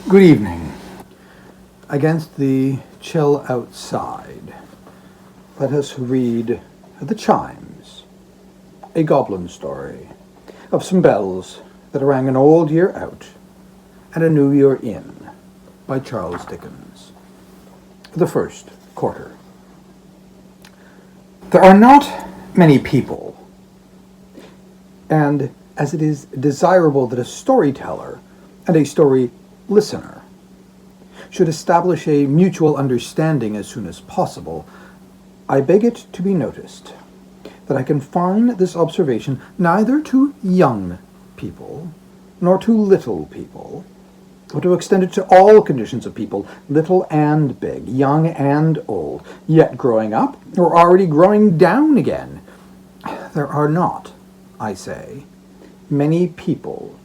Good evening. Against the chill outside, let us read The Chimes, a goblin story of some bells that rang an old year out and a new year in, by Charles Dickens. The first quarter. There are not many people, and as it is desirable that a storyteller and a story listener should establish a mutual understanding as soon as possible, I beg it to be noticed that I confine this observation neither to young people nor to little people, but to extend it to all conditions of people, little and big, young and old, yet growing up or already growing down again. There are not, I say, many people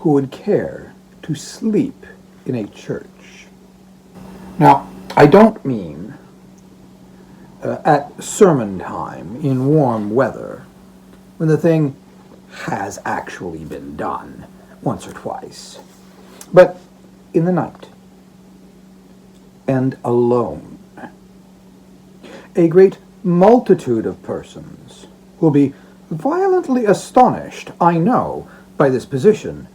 who would care to sleep in a church. Now, I don't mean at sermon time in warm weather, when the thing has actually been done once or twice, but in the night, and alone. A great multitude of persons will be violently astonished, I know, by this position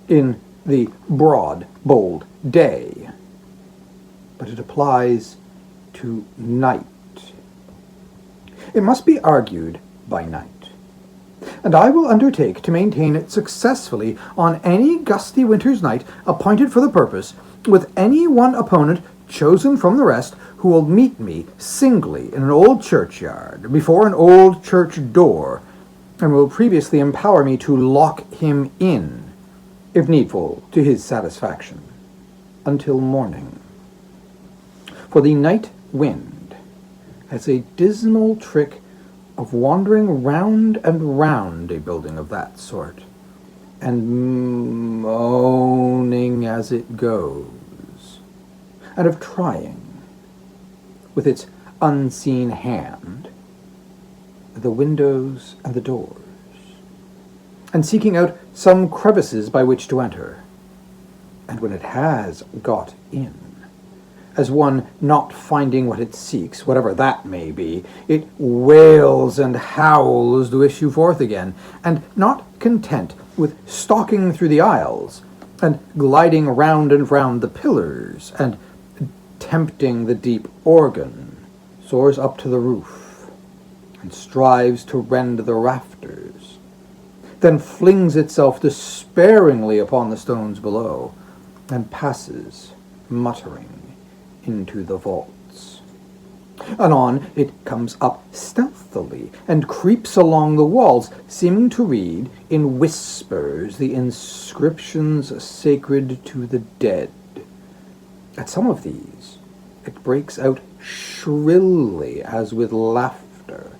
in the broad, bold day. But it applies to night. It must be argued by night, and I will undertake to maintain it successfully on any gusty winter's night appointed for the purpose, with any one opponent chosen from the rest, who will meet me singly in an old churchyard, before an old church door, and will previously empower me to lock him in, if needful to his satisfaction, until morning. For the night wind has a dismal trick of wandering round and round a building of that sort, and moaning as it goes, and of trying, with its unseen hand, the windows and the doors, and seeking out some crevices by which to enter. And when it has got in, as one not finding what it seeks, whatever that may be, it wails and howls to issue forth again, and not content with stalking through the aisles, and gliding round and round the pillars, and tempting the deep organ, soars up to the roof, and strives to rend the rafters, then flings itself despairingly upon the stones below, and passes, muttering, into the vaults. Anon it comes up stealthily, and creeps along the walls, seeming to read, in whispers, the inscriptions sacred to the dead. At some of these it breaks out shrilly, as with laughter,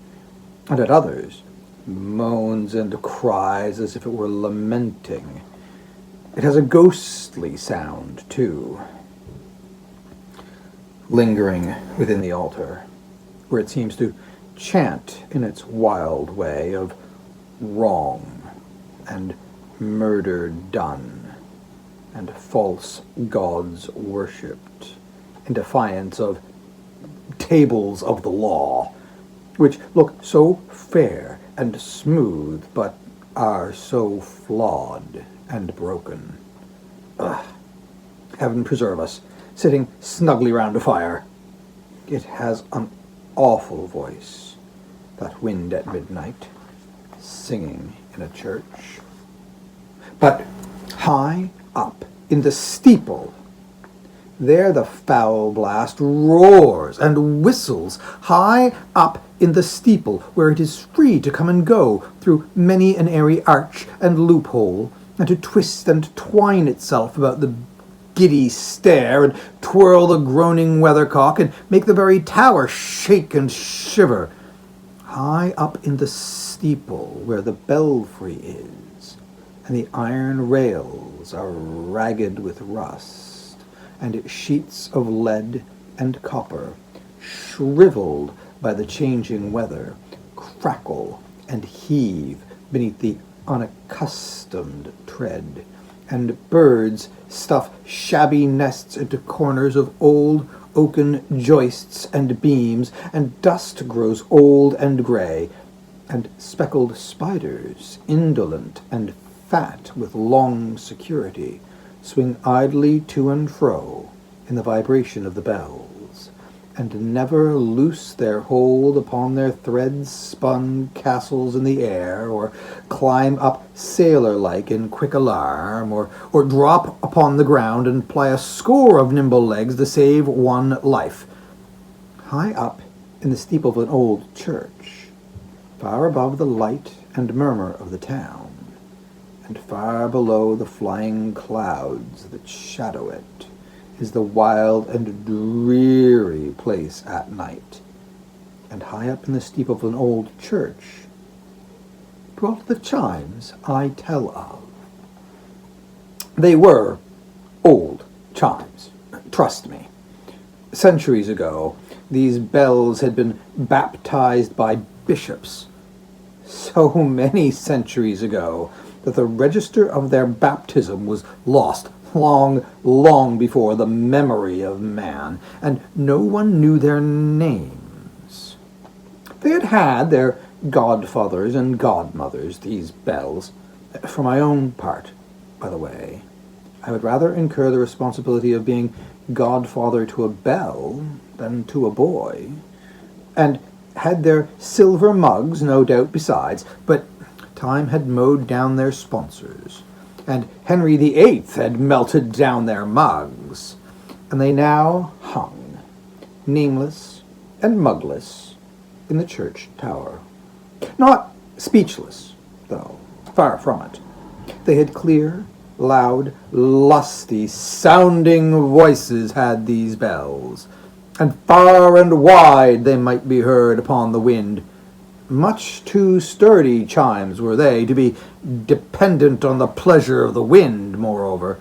and at others moans and cries as if it were lamenting. It has a ghostly sound, too, lingering within the altar, where it seems to chant in its wild way of wrong and murder done and false gods worshipped, in defiance of tables of the law, which look so fair and smooth, but are so flawed and broken. Ugh. Heaven preserve us, sitting snugly round a fire. It has an awful voice, that wind at midnight, singing in a church. But high up in the steeple, there the foul blast roars and whistles, high up in the steeple, where it is free to come and go through many an airy arch and loophole, and to twist and twine itself about the giddy stair, and twirl the groaning weathercock, and make the very tower shake and shiver. High up in the steeple, where the belfry is, and the iron rails are ragged with rust, and sheets of lead and copper, shriveled by the changing weather, crackle and heave beneath the unaccustomed tread, and birds stuff shabby nests into corners of old oaken joists and beams, and dust grows old and grey, and speckled spiders, indolent and fat with long security, swing idly to and fro in the vibration of the bells, and never loose their hold upon their thread-spun castles in the air, or climb up sailor-like in quick alarm, or drop upon the ground and ply a score of nimble legs to save one life. High up in the steeple of an old church, far above the light and murmur of the town, and far below the flying clouds that shadow it, is the wild and dreary place at night. And high up in the steeple of an old church dwelt the chimes I tell of. They were old chimes, trust me. Centuries ago, these bells had been baptized by bishops. So many centuries ago that the register of their baptism was lost long, long before the memory of man, and no one knew their names. They had had their godfathers and godmothers, these bells. For my own part, by the way, I would rather incur the responsibility of being godfather to a bell than to a boy, and had their silver mugs, no doubt, besides, but time had mowed down their sponsors, and Henry VIII had melted down their mugs, and they now hung, nameless and mugless, in the church tower. Not speechless, though, far from it. They had clear, loud, lusty, sounding voices, had these bells, and far and wide they might be heard upon the wind. Much too sturdy chimes were they to be dependent on the pleasure of the wind, moreover,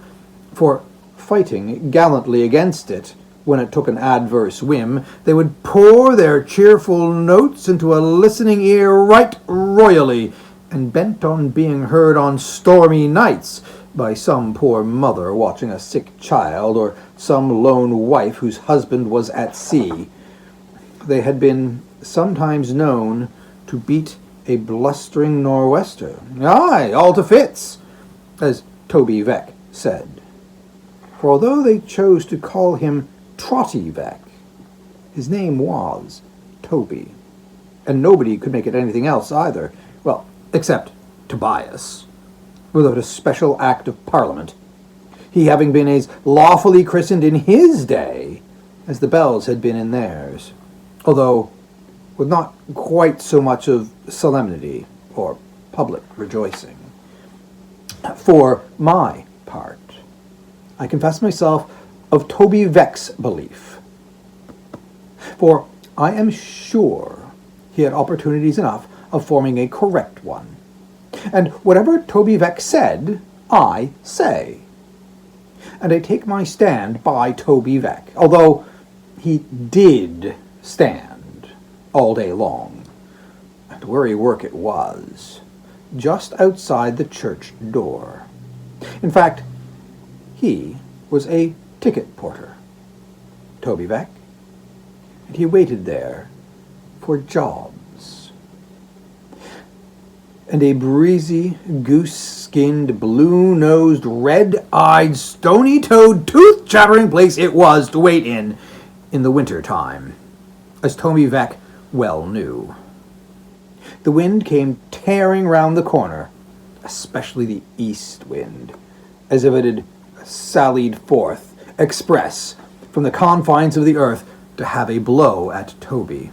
for fighting gallantly against it, when it took an adverse whim, they would pour their cheerful notes into a listening ear right royally, and bent on being heard on stormy nights by some poor mother watching a sick child, or some lone wife whose husband was at sea. They had been sometimes known to beat a blustering nor'wester, aye, all to fits, as Toby Veck said. For although they chose to call him Trotty Veck, his name was Toby, and nobody could make it anything else either, well, except Tobias, without a special act of Parliament, he having been as lawfully christened in his day as the bells had been in theirs, although with not quite so much of solemnity or public rejoicing. For my part, I confess myself of Toby Veck's belief, for I am sure he had opportunities enough of forming a correct one. And whatever Toby Veck said, I say. And I take my stand by Toby Veck, although he did stand all day long, and weary work it was, just outside the church door. In fact, he was a ticket porter, Toby Veck, and he waited there for jobs. And a breezy, goose-skinned, blue-nosed, red-eyed, stony-toed, tooth-chattering place it was to wait in the winter time, as Toby Veck well knew. The wind came tearing round the corner, especially the east wind, as if it had sallied forth, express, from the confines of the earth to have a blow at Toby.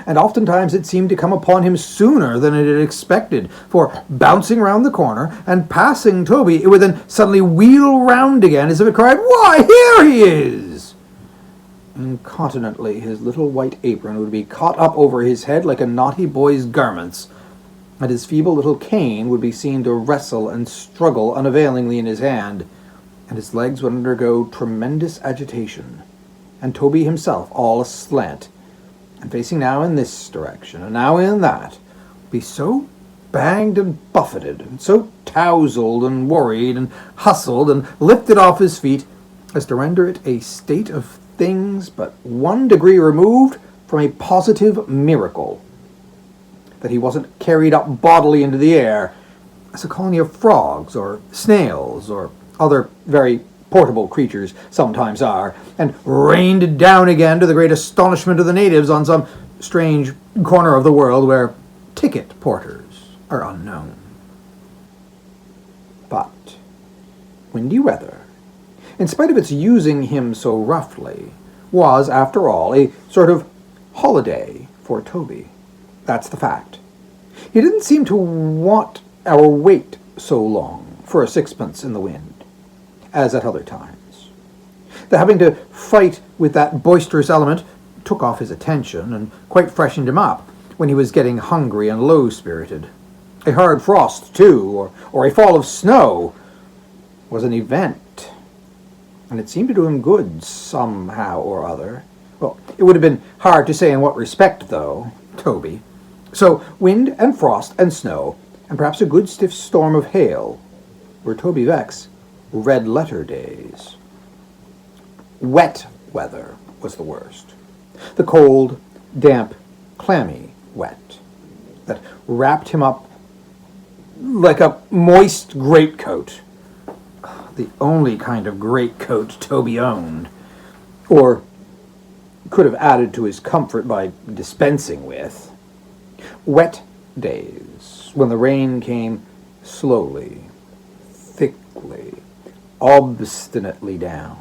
And oftentimes it seemed to come upon him sooner than it had expected, for bouncing round the corner and passing Toby, it would then suddenly wheel round again as if it cried, "Why, here he is!" Incontinently his little white apron would be caught up over his head like a naughty boy's garments, and his feeble little cane would be seen to wrestle and struggle unavailingly in his hand, and his legs would undergo tremendous agitation, and Toby himself, all aslant, and facing now in this direction and now in that, would be so banged and buffeted, and so tousled and worried and hustled and lifted off his feet as to render it a state of things but 1 degree removed from a positive miracle. That he wasn't carried up bodily into the air as a colony of frogs or snails or other very portable creatures sometimes are, and rained down again to the great astonishment of the natives on some strange corner of the world where ticket porters are unknown. But windy weather, in spite of its using him so roughly, was, after all, a sort of holiday for Toby. That's the fact. He didn't seem to want our wait so long for a sixpence in the wind, as at other times. The having to fight with that boisterous element took off his attention and quite freshened him up when he was getting hungry and low-spirited. A hard frost, too, or a fall of snow, was an event, and it seemed to do him good somehow or other. Well, it would have been hard to say in what respect, though, Toby. So wind and frost and snow, and perhaps a good stiff storm of hail, were Toby Veck's red-letter days. Wet weather was the worst. The cold, damp, clammy wet that wrapped him up like a moist greatcoat. The only kind of greatcoat Toby owned, or could have added to his comfort by dispensing with. Wet days, when the rain came slowly, thickly, obstinately down,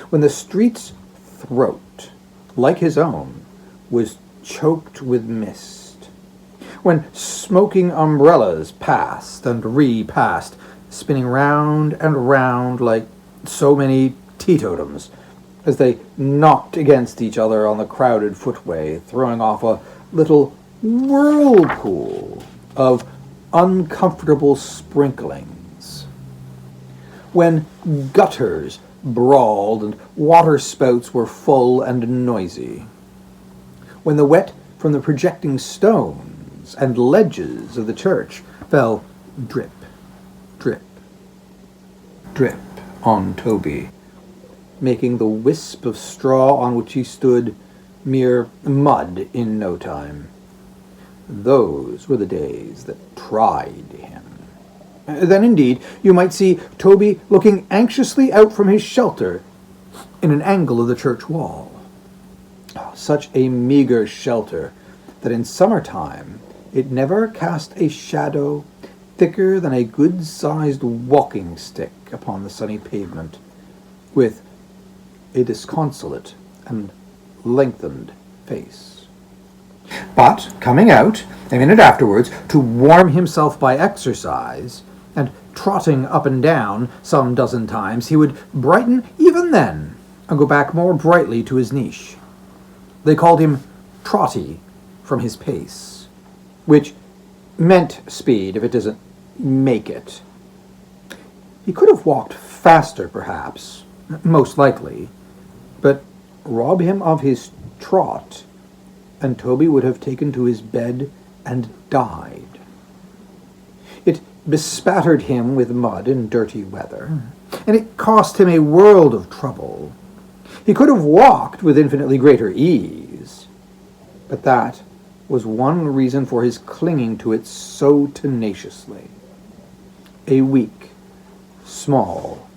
when the street's throat, like his own, was choked with mist, when smoking umbrellas passed and repassed, spinning round and round like so many teetotums, as they knocked against each other on the crowded footway, throwing off a little whirlpool of uncomfortable sprinklings. When gutters brawled and waterspouts were full and noisy. When the wet from the projecting stones and ledges of the church fell drip, drip, drip on Toby, making the wisp of straw on which he stood mere mud in no time. Those were the days that tried him. Then, indeed, you might see Toby looking anxiously out from his shelter in an angle of the church wall. Such a meagre shelter that in summer-time it never cast a shadow thicker than a good-sized walking stick upon the sunny pavement, with a disconsolate and lengthened face. But, coming out, a minute afterwards, to warm himself by exercise, and trotting up and down some dozen times, he would brighten even then, and go back more brightly to his niche. They called him Trotty from his pace, which meant speed if it doesn't make it. He could have walked faster, perhaps, most likely, but rob him of his trot, and Toby would have taken to his bed and died. It bespattered him with mud in dirty weather, and it cost him a world of trouble. He could have walked with infinitely greater ease, but that was one reason for his clinging to it so tenaciously. A weak, small,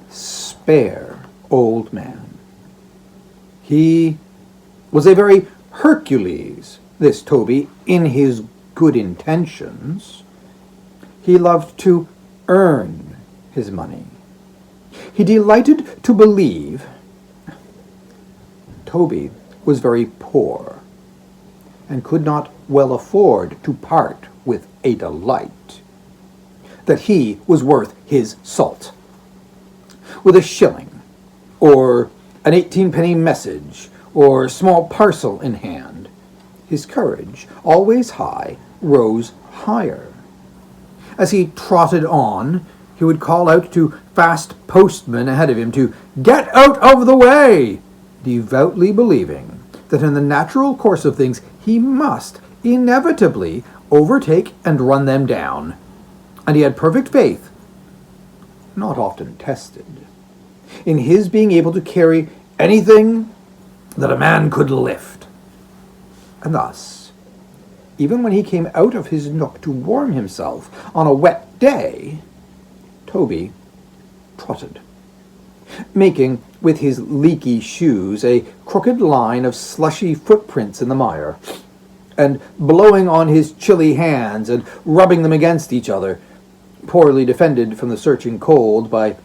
spare old man. He was a very Hercules, this Toby, in his good intentions. He loved to earn his money. He delighted to believe. Toby was very poor, and could not well afford to part with a delight, that he was worth his salt. With a shilling, or an 18-penny message, or small parcel in hand, his courage, always high, rose higher. As he trotted on, he would call out to fast postmen ahead of him to "Get out of the way!" devoutly believing that in the natural course of things he must inevitably overtake and run them down, and he had perfect faith, not often tested, in his being able to carry anything that a man could lift. And thus, even when he came out of his nook to warm himself on a wet day, Toby trotted, making with his leaky shoes a crooked line of slushy footprints in the mire, and blowing on his chilly hands and rubbing them against each other, poorly defended from the searching cold by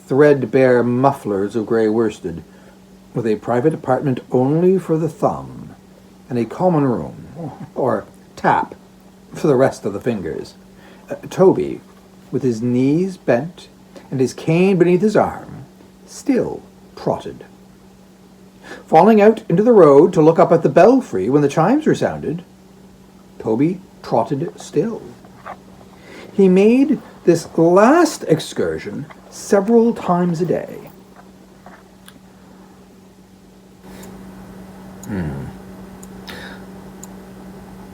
threadbare mufflers of grey worsted, with a private apartment only for the thumb, and a common room, or tap, for the rest of the fingers. Toby, with his knees bent and his cane beneath his arm, still trotted. Falling out into the road to look up at the belfry when the chimes were sounded, Toby trotted still. He made this last excursion several times a day.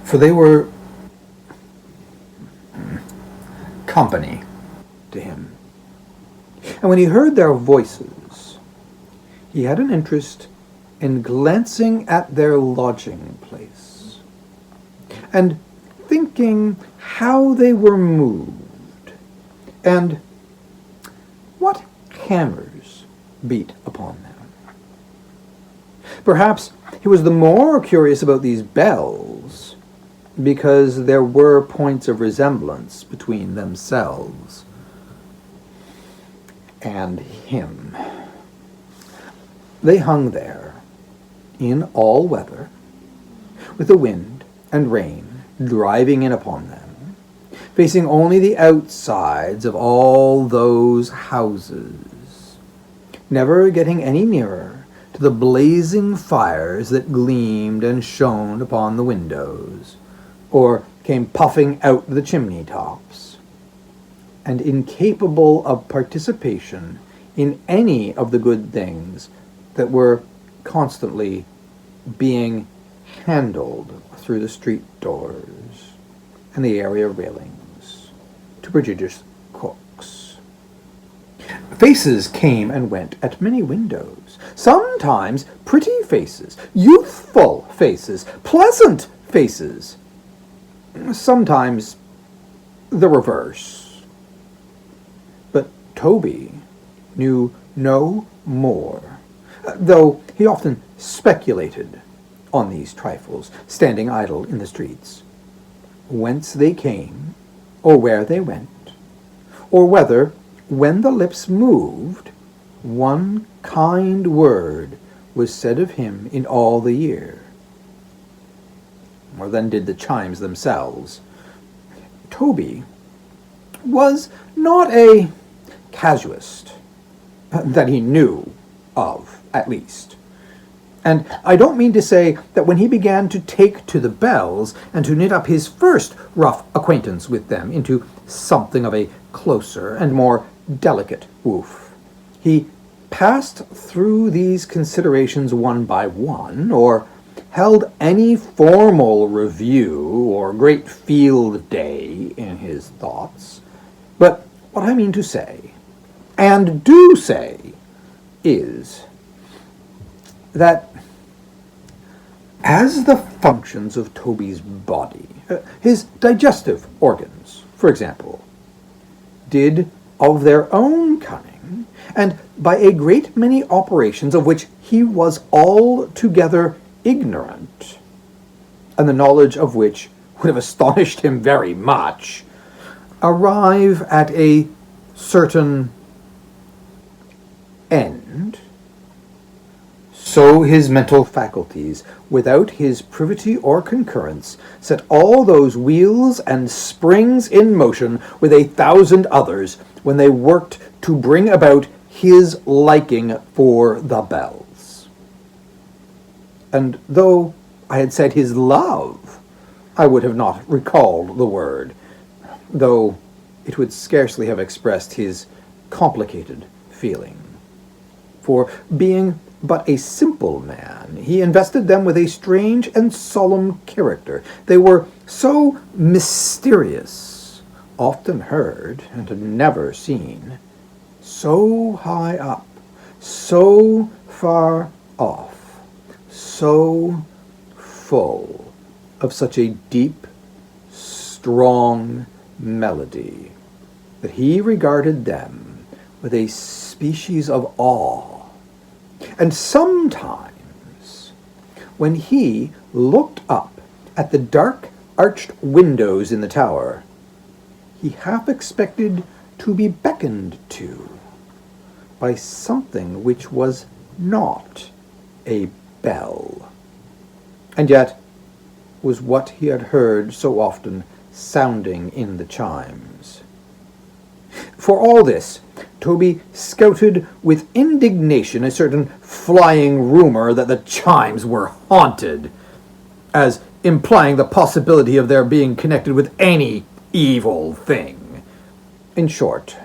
For they were company to him. And when he heard their voices, he had an interest in glancing at their lodging place and thinking how they were moved and what hammers beat upon them. Perhaps he was the more curious about these bells because there were points of resemblance between themselves and him. They hung there, in all weather, with the wind and rain driving in upon them, facing only the outsides of all those houses, never getting any nearer to the blazing fires that gleamed and shone upon the windows, or came puffing out the chimney tops, and incapable of participation in any of the good things that were constantly being handled through the street doors and the area railings to prodigious cooks. Faces came and went at many windows, sometimes pretty faces, youthful faces, pleasant faces, sometimes the reverse. But Toby knew no more, though he often speculated on these trifles, standing idle in the streets, whence they came, or where they went, or whether, when the lips moved, one kind word was said of him in all the year. More than did the chimes themselves. Toby was not a casuist, that he knew of, at least. And I don't mean to say that when he began to take to the bells and to knit up his first rough acquaintance with them into something of a closer and more delicate woof, he passed through these considerations one by one, or held any formal review or great field day in his thoughts. But what I mean to say, and do say, is that as the functions of Toby's body, his digestive organs, for example, did of their own cunning, and by a great many operations of which he was altogether ignorant, and the knowledge of which would have astonished him very much, arrive at a certain end, so his mental faculties, without his privity or concurrence, set all those wheels and springs in motion with 1,000 others, when they worked to bring about his liking for the bells. And though I had said his love, I would have not recalled the word, though it would scarcely have expressed his complicated feeling. for being but a simple man, he invested them with a strange and solemn character. They were so mysterious, often heard and never seen, so high up, so far off, so full of such a deep, strong melody, that he regarded them with a species of awe. And sometimes, when he looked up at the dark arched windows in the tower, he half expected to be beckoned to by something which was not a bell, and yet was what he had heard so often sounding in the chimes. For all this, Toby scouted with indignation a certain flying rumor that the chimes were haunted, as implying the possibility of their being connected with any evil thing. In short,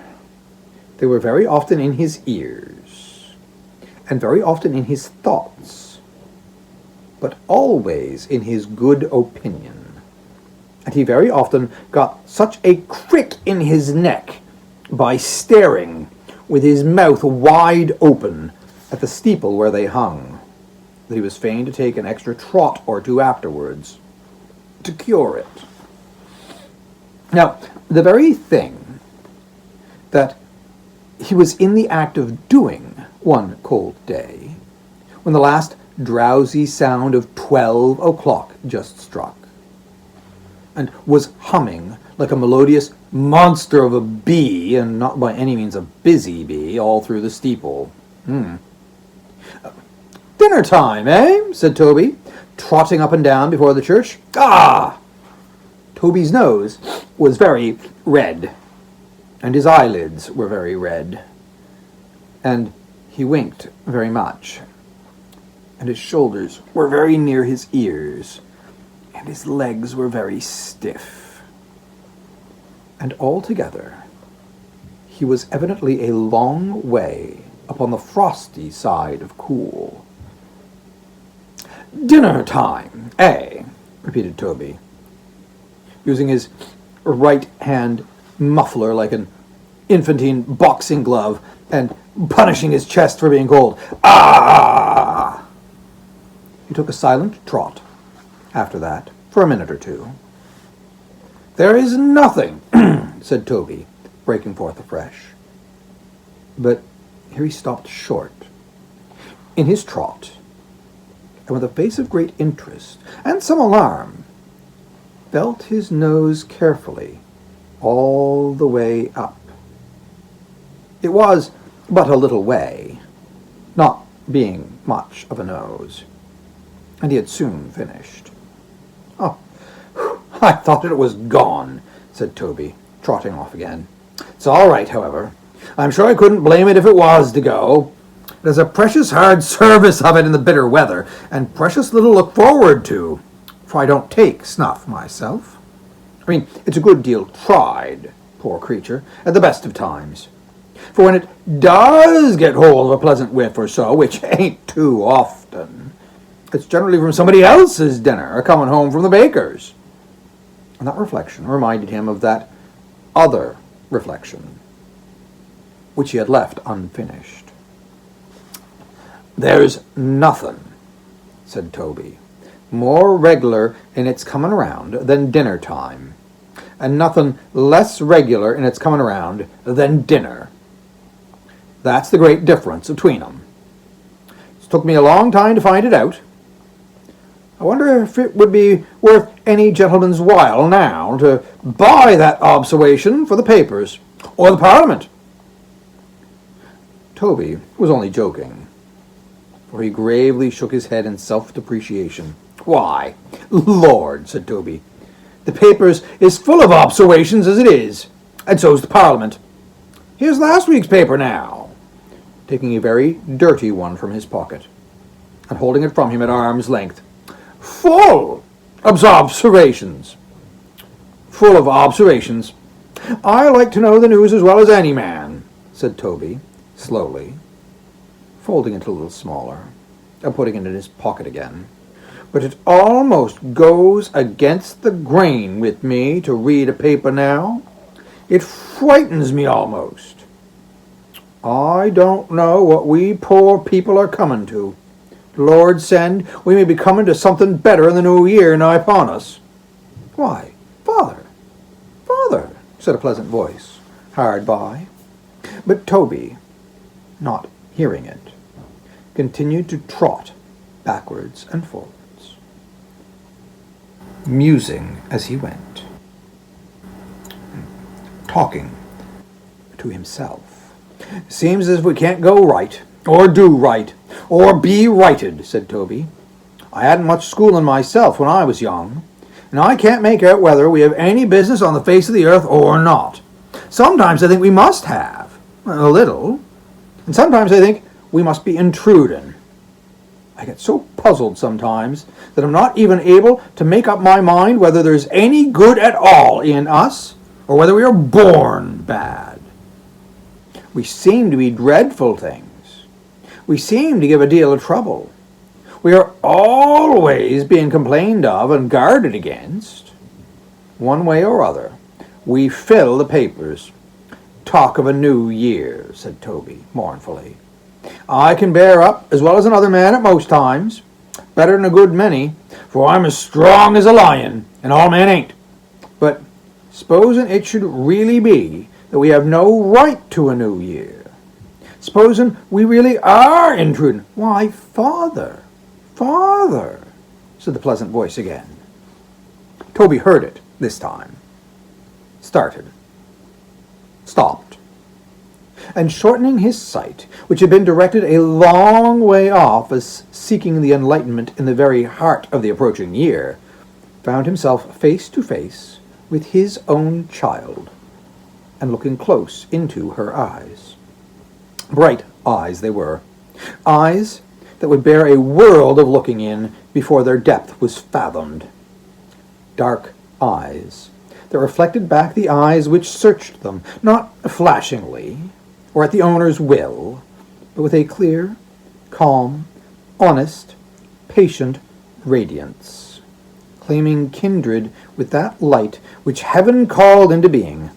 they were very often in his ears, and very often in his thoughts, but always in his good opinion. And he very often got such a crick in his neck by staring with his mouth wide open at the steeple where they hung, that he was fain to take an extra trot or two afterwards to cure it. Now, the very thing that he was in the act of doing one cold day, when the last drowsy sound of 12 o'clock just struck, and was humming like a melodious monster of a bee, and not by any means a busy bee, all through the steeple. "Dinner time, eh?" said Toby, trotting up and down before the church. "Ah!" Toby's nose was very red, and his eyelids were very red, and he winked very much, and his shoulders were very near his ears, and his legs were very stiff. And altogether, he was evidently a long way upon the frosty side of cool. "Dinner time, eh?" repeated Toby, using his right hand muffler like an infantine boxing glove, and punishing his chest for being cold. "Ah!" He took a silent trot after that for a minute or two. "There is nothing," said Toby, breaking forth afresh. But here he stopped short in his trot, and with a face of great interest and some alarm, felt his nose carefully all the way up. It was but a little way, not being much of a nose, and he had soon finished. "Oh, I thought it was gone," said Toby, trotting off again. "It's all right, however. I'm sure I couldn't blame it if it was to go. There's a precious hard service of it in the bitter weather, and precious little look forward to, for I don't take snuff myself. I mean, it's a good deal tried, poor creature, at the best of times. For when it does get hold of a pleasant whiff or so, which ain't too often, it's generally from somebody else's dinner, or coming home from the baker's." And that reflection reminded him of that other reflection, which he had left unfinished. "There's nothing," said Toby, "more regular in its coming round than dinner time, and nothing less regular in its coming round than dinner. That's the great difference between 'em. It's took me a long time to find it out. I wonder if it would be worth any gentleman's while now to buy that observation for the papers, or the Parliament." Toby was only joking, for he gravely shook his head in self-depreciation. "Why, Lord," said Toby, "the papers is full of observations as it is, and so's the Parliament. Here's last week's paper now," taking a very dirty one from his pocket, and holding it from him at arm's length. "Full of observations. Full of observations. I like to know the news as well as any man," said Toby, slowly, folding it a little smaller, and putting it in his pocket again. "But it almost goes against the grain with me to read a paper now. It frightens me almost. I don't know what we poor people are coming to. Lord send we may be coming to something better in the new year nigh upon us." "Why, father, father," said a pleasant voice hard by. But Toby, not hearing it, continued to trot backwards and forwards, musing as he went, talking to himself. "Seems as if we can't go right, or do right, or be righted," said Toby. "I hadn't much schooling myself when I was young, and I can't make out whether we have any business on the face of the earth or not. Sometimes I think we must have, a little, and sometimes I think we must be intruding. I get so puzzled sometimes that I'm not even able to make up my mind whether there's any good at all in us, or whether we are born bad. We seem to be dreadful things. We seem to give a deal of trouble. We are always being complained of and guarded against. One way or other, we fill the papers. Talk of a new year," said Toby mournfully. "I can bear up as well as another man at most times, better than a good many, for I'm as strong as a lion, and all men ain't. But supposing it should really be that we have no right to a new year, supposing we really are intruding—" "Why, father, father," said the pleasant voice again. Toby heard it this time, started, stopped, and shortening his sight, which had been directed a long way off as seeking the enlightenment in the very heart of the approaching year, found himself face to face with his own child, and looking close into her eyes. Bright eyes they were, eyes that would bear a world of looking in before their depth was fathomed. Dark eyes that reflected back the eyes which searched them, not flashingly, or at the owner's will, but with a clear, calm, honest, patient radiance, claiming kindred with that light which heaven called into being.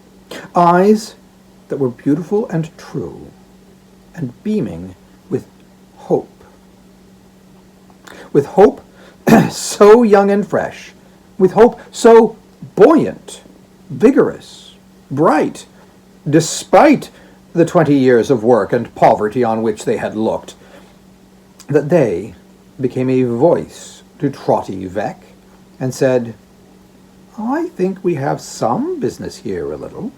Eyes that were beautiful and true, and beaming with hope. With hope so young and fresh, with hope so buoyant, vigorous, bright, despite the 20 years of work and poverty on which they had looked, that they became a voice to Trotty Veck, and said, "I think we have some business here a little."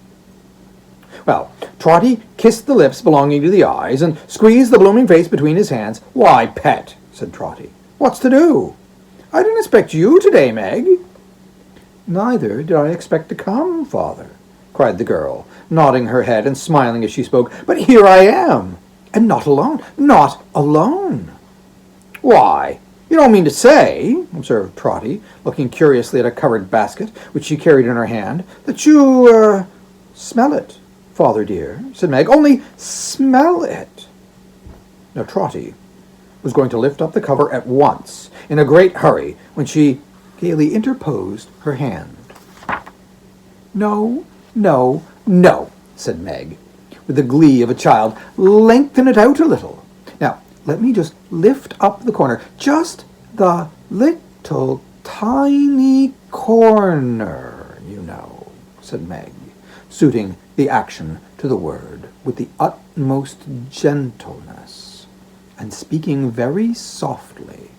Well, Trotty kissed the lips belonging to the eyes, and squeezed the blooming face between his hands. "Why, pet," said Trotty, "what's to do? I didn't expect you today, Meg." "Neither did I expect to come, father," cried the girl, nodding her head and smiling as she spoke. "But here I am, and not alone, not alone." "Why, you don't mean to say," observed Trotty, looking curiously at a covered basket which she carried in her hand, "that you, smell it, father dear," said Meg. "Only smell it." Now Trotty was going to lift up the cover at once, in a great hurry, when she gaily interposed her hand. "No, no, no," said Meg, with the glee of a child. "Lengthen it out a little. Now, let me just lift up the corner, just the little tiny corner, you know," said Meg, suiting the action to the word with the utmost gentleness, and speaking very softly,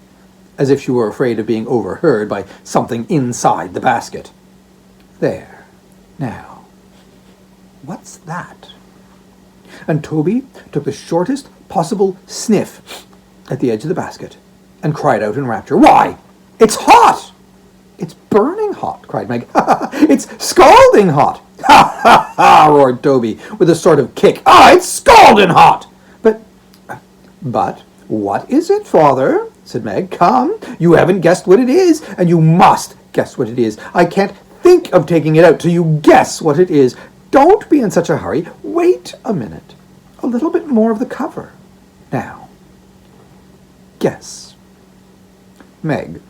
as if she were afraid of being overheard by something inside the basket. "There, now, what's that?" And Toby took the shortest possible sniff at the edge of the basket, and cried out in rapture, "Why, it's hot!" "It's burning hot," cried Meg. "It's scalding hot." "Ha, ha, ha!" roared Toby, with a sort of kick. "Ah, it's scalding hot!" But what is it, father?" said Meg. "Come, you haven't guessed what it is, and you must guess what it is. I can't think of taking it out till you guess what it is. Don't be in such a hurry. Wait a minute. A little bit more of the cover. Now, guess. Meg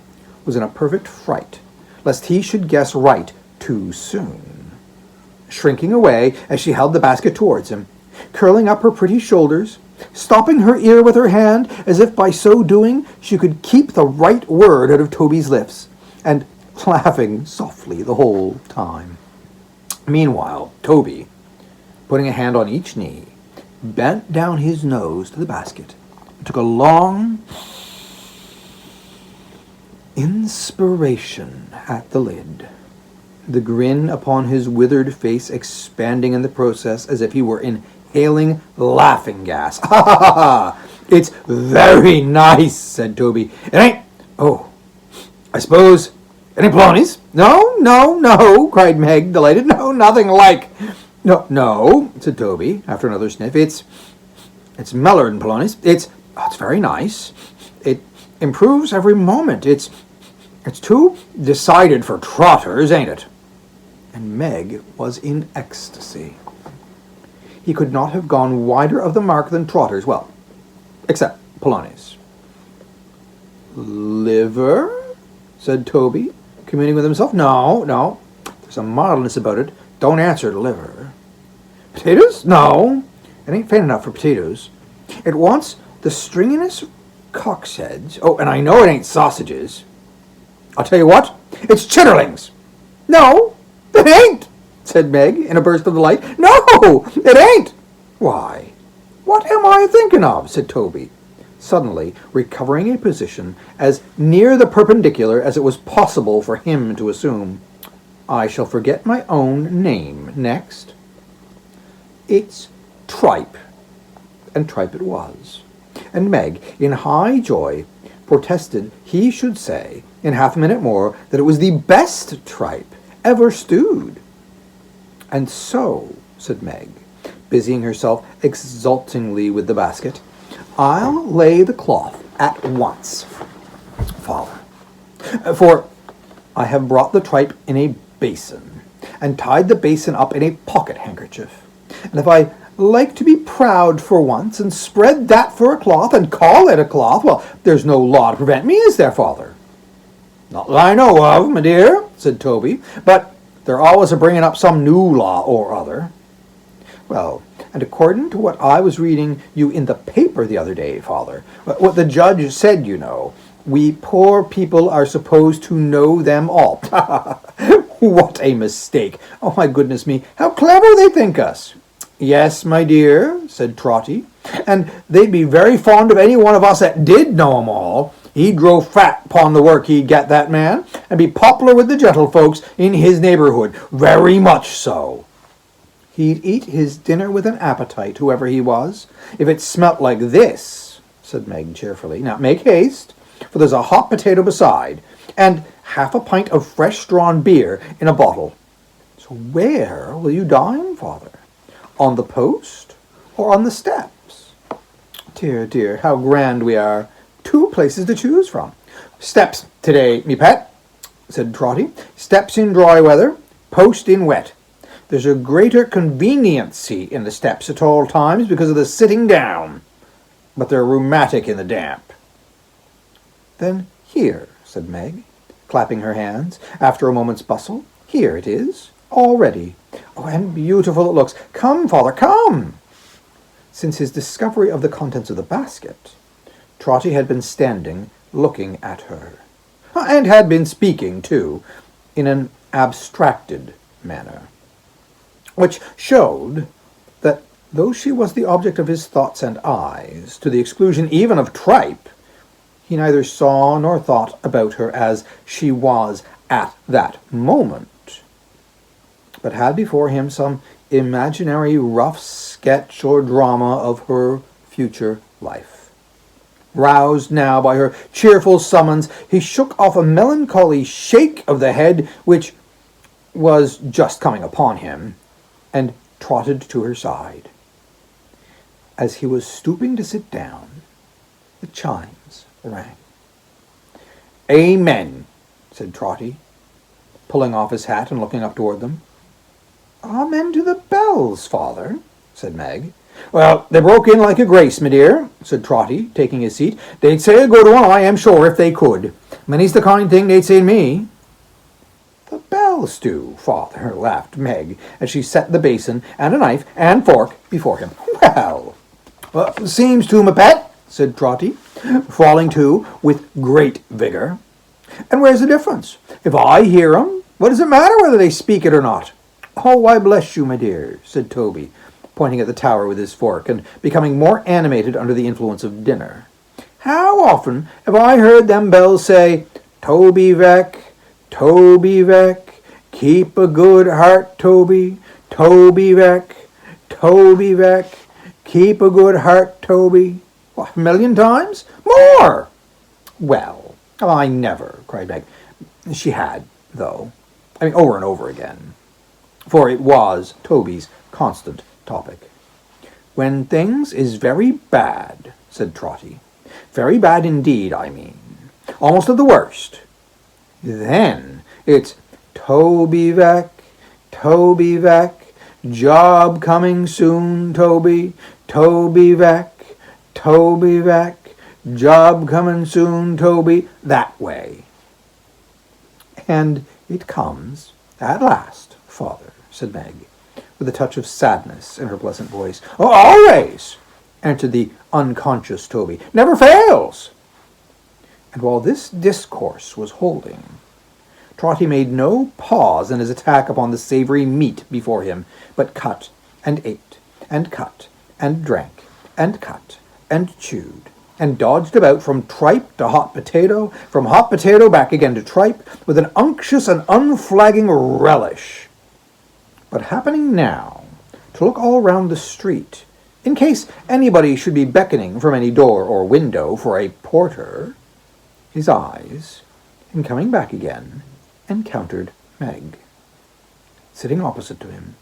was in a perfect fright, lest he should guess right too soon, shrinking away as she held the basket towards him, curling up her pretty shoulders, stopping her ear with her hand, as if by so doing she could keep the right word out of Toby's lips, and laughing softly the whole time. Meanwhile, Toby, putting a hand on each knee, bent down his nose to the basket and took a long inspiration at the lid, the grin upon his withered face expanding in the process as if he were inhaling laughing gas. "Ha ha ha ha! It's very nice," said Toby. "It ain't... Oh, I suppose... it ain't polonies?" "No, no, no," cried Meg, delighted. "No, nothing like..." No, said Toby, after another sniff. It's mellard and polonies. It's very nice. It improves every moment. It's too decided for trotters, ain't it?" And Meg was in ecstasy. He could not have gone wider of the mark than trotters, well, except polonies. "Liver?" said Toby, communing with himself. No, there's a mildness about it. Don't answer to liver. "Potatoes? No, it ain't faint enough for potatoes. It wants the stringiness of cock's heads. Oh, and I know it ain't sausages. I'll tell you what, it's chitterlings." "No, it ain't," said Meg in a burst of delight. "No, it ain't." "Why, what am I thinking of?" said Toby, suddenly recovering a position as near the perpendicular as it was possible for him to assume. "I shall forget my own name next." "It's tripe." And tripe it was. And Meg, in high joy, protested he should say, in half a minute more, that it was the best tripe ever stewed. "And so," said Meg, busying herself exultingly with the basket, "I'll lay the cloth at once, father, for I have brought the tripe in a basin, and tied the basin up in a pocket-handkerchief. And if I like to be proud for once, and spread that for a cloth, and call it a cloth, well, there's no law to prevent me, is there, father?" "Not that I know of, my dear," said Toby, "but they're always a-bringing up some new law or other." "Well, and according to what I was reading you in the paper the other day, father, what the judge said, you know, we poor people are supposed to know them all." "What a mistake! Oh, my goodness me, how clever they think us!" "Yes, my dear," said Trotty, "and they'd be very fond of any one of us that did know 'em all. He'd grow fat upon the work he'd get, that man, and be popular with the gentlefolks in his neighbourhood, very much so." "He'd eat his dinner with an appetite, whoever he was, if it smelt like this," said Meg cheerfully. "Now make haste, for there's a hot potato beside, and half a pint of fresh-drawn beer in a bottle. So where will you dine, father? On the post or on the steps? Dear, dear, how grand we are. 2 places to choose from." "Steps today, me pet," said Trotty. "Steps in dry weather, post in wet. There's a greater conveniency in the steps at all times because of the sitting down, but they're rheumatic in the damp." "Then here," said Meg, clapping her hands after a moment's bustle. "Here it is, all ready. Oh, and beautiful it looks. Come, father, come." Since his discovery of the contents of the basket, Trotty had been standing looking at her, and had been speaking, too, in an abstracted manner, which showed that though she was the object of his thoughts and eyes, to the exclusion even of tripe, he neither saw nor thought about her as she was at that moment, but had before him some imaginary rough sketch or drama of her future life. Roused now by her cheerful summons, he shook off a melancholy shake of the head which was just coming upon him, and trotted to her side. As he was stooping to sit down, the chimes rang. "Amen," said Trotty, pulling off his hat and looking up toward them. "Amen to the bells, father," said Meg, Well, they broke in like a grace, my dear, said Trotty, taking his seat. They'd say a good one, I am sure, if they could. Many's the kind thing they'd say to me. The bells do, father, laughed Meg, as she set the basin and a knife and fork before him. Well, seems to, my pet, said Trotty, falling to with great vigour. And where's the difference? If I hear 'em, what does it matter whether they speak it or not? Oh, I bless you, my dear, said Toby, pointing at the tower with his fork, and becoming more animated under the influence of dinner. How often have I heard them bells say, Toby Veck, keep a good heart, Toby, Toby Veck, keep a good heart, Toby. What, a million times? More! Well, I never, cried Meg. She had, though. Over and over again. For it was Toby's constant topic. When things is very bad, said Trotty. Very bad indeed, I mean. Almost of the worst. Then it's Toby Veck, job coming soon, Toby Veck, job coming soon, Toby, that way. And it comes at last, father, said Meg, with a touch of sadness in her pleasant voice. Oh, always, answered the unconscious Toby. Never fails. And while this discourse was holding, Trotty made no pause in his attack upon the savoury meat before him, but cut and ate, and cut and drank, and cut and chewed, and dodged about from tripe to hot potato, from hot potato back again to tripe, with an unctuous and unflagging relish. But happening now to look all round the street, in case anybody should be beckoning from any door or window for a porter, his eyes, in coming back again, encountered Meg, sitting opposite to him,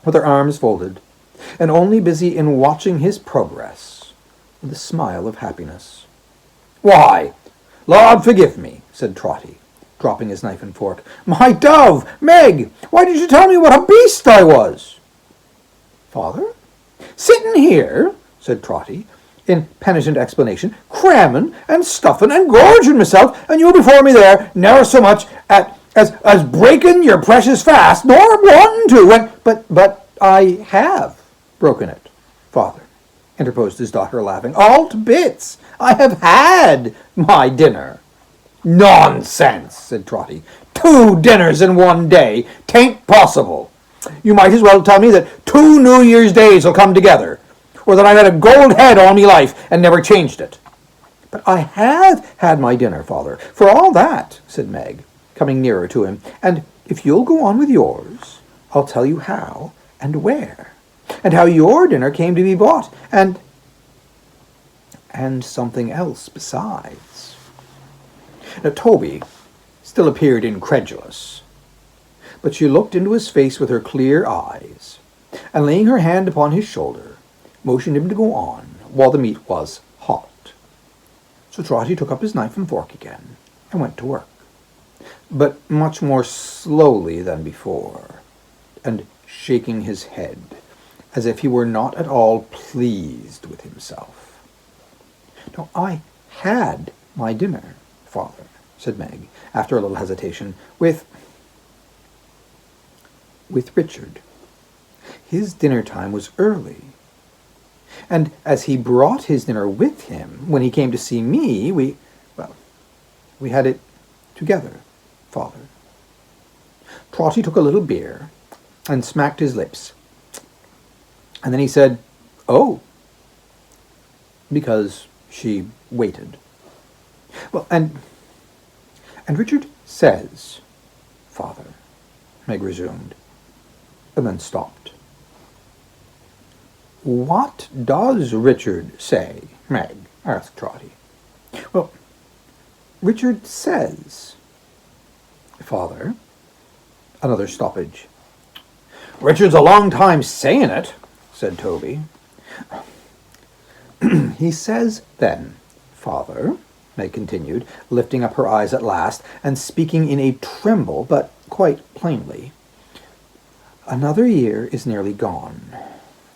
with her arms folded, and only busy in watching his progress, with a smile of happiness. Why, Lord forgive me, said Trotty, dropping his knife and fork. My dove, Meg, why did you tell me what a beast I was? Father? Sitting here, said Trotty, in penitent explanation, cramming and stuffing and gorging myself, and you before me there, never so much as breaking your precious fast, nor wanting to, but I have broken it, father, interposed his daughter, laughing. All to bits. I have had my dinner. Nonsense, said Trotty. 2 dinners in one day. 'Tain't possible. You might as well tell me that 2 New Year's days will come together, or that I've had a gold head all me life and never changed it. But I have had my dinner, father, for all that, said Meg, coming nearer to him, and if you'll go on with yours, I'll tell you how and where, and how your dinner came to be bought, and something else besides. Now, Toby still appeared incredulous, but she looked into his face with her clear eyes, and laying her hand upon his shoulder, motioned him to go on while the meat was hot. So Trotty took up his knife and fork again and went to work, but much more slowly than before, and shaking his head as if he were not at all pleased with himself. No, I had my dinner, father, said Meg, after a little hesitation, with Richard. His dinner time was early, and as he brought his dinner with him when he came to see me, we had it together, father. Trotty took a little beer and smacked his lips, and then he said, "Oh," because she waited. Well, and Richard says, father, Meg resumed, and then stopped. What does Richard say, Meg? Asked Trotty. Well, Richard says, father, another stoppage. Richard's a long time saying it, said Toby. He says then, father, Meg continued, lifting up her eyes at last, and speaking in a tremble, but quite plainly, another year is nearly gone,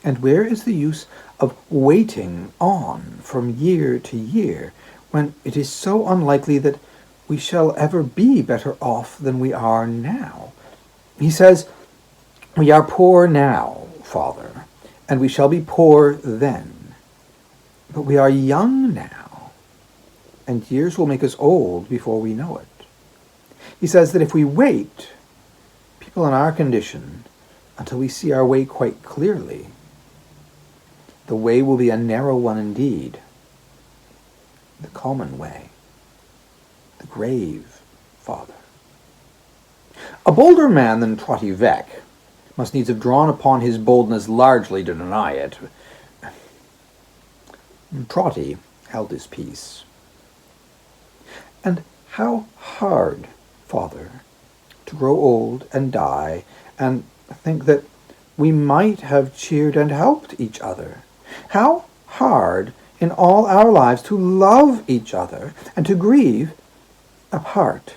And where is the use of waiting on from year to year, when it is so unlikely that we shall ever be better off than we are now? He says, we are poor now, Father, and we shall be poor then. But we are young now, and years will make us old before we know it. He says that if we wait, people in our condition, until we see our way quite clearly, the way will be a narrow one indeed, the common way, the grave, Father. A bolder man than Trotty Veck must needs have drawn upon his boldness largely to deny it. Trotty held his peace. And how hard, Father, to grow old and die, and think that we might have cheered and helped each other. How hard in all our lives to love each other and to grieve apart,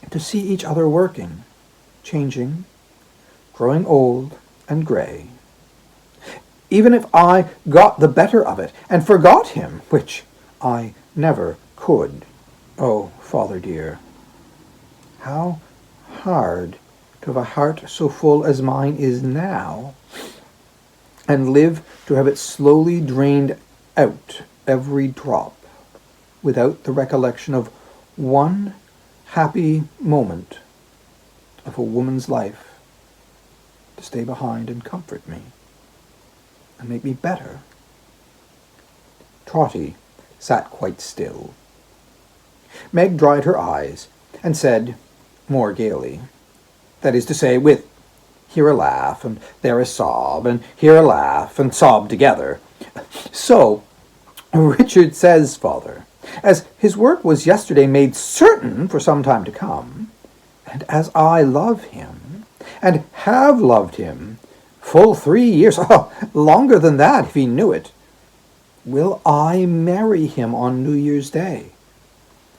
to see each other working, changing, growing old and gray. Even if I got the better of it and forgot him, which I never could. Oh, Father dear, how hard to have a heart so full as mine is now, and live to have it slowly drained out every drop, without the recollection of one happy moment of a woman's life to stay behind and comfort me, and make me better. Trotty sat quite still. Meg dried her eyes, and said, more gaily, that is to say, with here a laugh, and there a sob, and here a laugh, and sob together. So, Richard says, Father, as his work was yesterday made certain for some time to come, and as I love him, and have loved him, full 3 years, longer than that if he knew it, will I marry him on New Year's Day,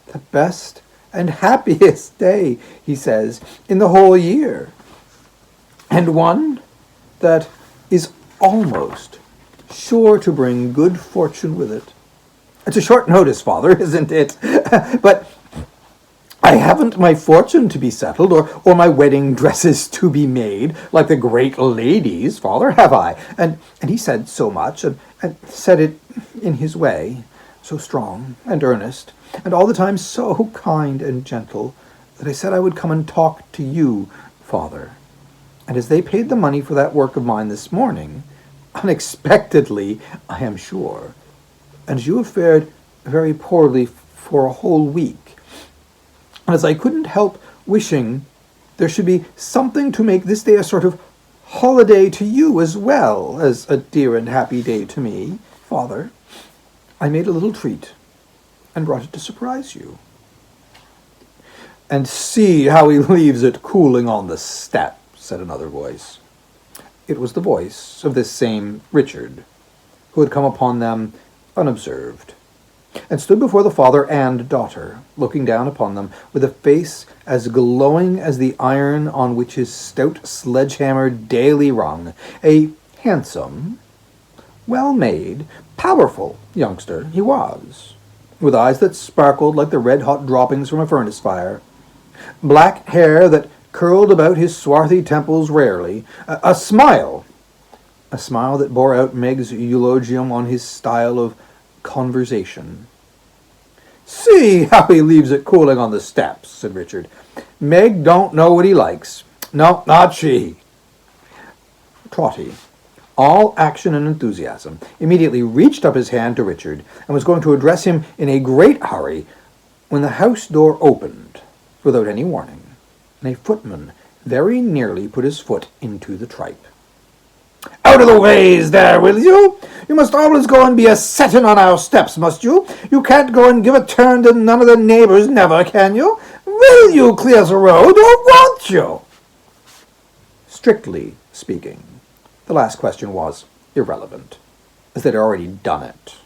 the best and happiest day, he says, in the whole year, and one that is almost sure to bring good fortune with it. It's a short notice, Father, isn't it? But I haven't my fortune to be settled, or my wedding dresses to be made, like the great ladies, Father, have I? And he said so much, and said it in his way, so strong and earnest, and all the time so kind and gentle, that I said I would come and talk to you, Father. And as they paid the money for that work of mine this morning, unexpectedly, I am sure, and as you have fared very poorly for a whole week, and as I couldn't help wishing there should be something to make this day a sort of holiday to you as well as a dear and happy day to me, Father, I made a little treat and brought it to surprise you. And see how he leaves it cooling on the step, said another voice. It was the voice of this same Richard, who had come upon them unobserved, and stood before the father and daughter, looking down upon them with a face as glowing as the iron on which his stout sledgehammer daily rung, a handsome, well-made, powerful youngster he was, with eyes that sparkled like the red-hot droppings from a furnace fire, black hair that curled about his swarthy temples rarely, a smile that bore out Meg's eulogium on his style of conversation. See how he leaves it cooling on the steps, said Richard. Meg don't know what he likes. No, not she. Trotty, all action and enthusiasm, immediately reached up his hand to Richard, and was going to address him in a great hurry, when the house door opened, without any warning, and a footman very nearly put his foot into the tripe. Out of the ways there, will you? You must always go and be a setting on our steps, must you? You can't go and give a turn to none of the neighbours, never, can you? Will you clear the road, or won't you? Strictly speaking, the last question was irrelevant, as they'd already done it.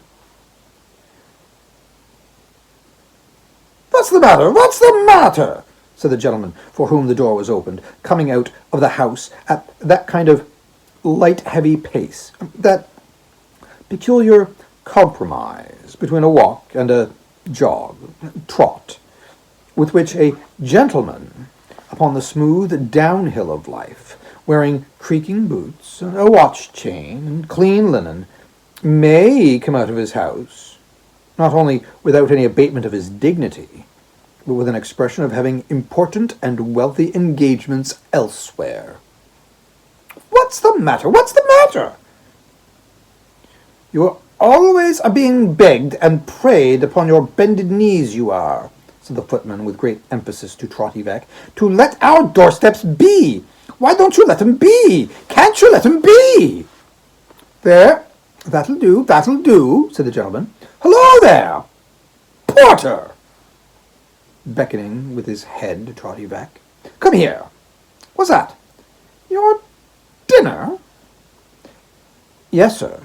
What's the matter? What's the matter? Said the gentleman for whom the door was opened, coming out of the house at that kind of light, heavy pace, that peculiar compromise between a walk and a jog, trot, with which a gentleman upon the smooth downhill of life, wearing creaking boots, and a watch chain, and clean linen, may come out of his house, not only without any abatement of his dignity, but with an expression of having important and wealthy engagements elsewhere. What's the matter? What's the matter? You are always a-being begged and prayed upon your bended knees, you are, said the footman with great emphasis to Trotty Veck, to let our doorsteps be. Why don't you let 'em be? Can't you let 'em be? There, that'll do, said the gentleman. Hello there, porter, beckoning with his head to Trotty Veck. Come here. What's that? Your dinner? Yes, sir,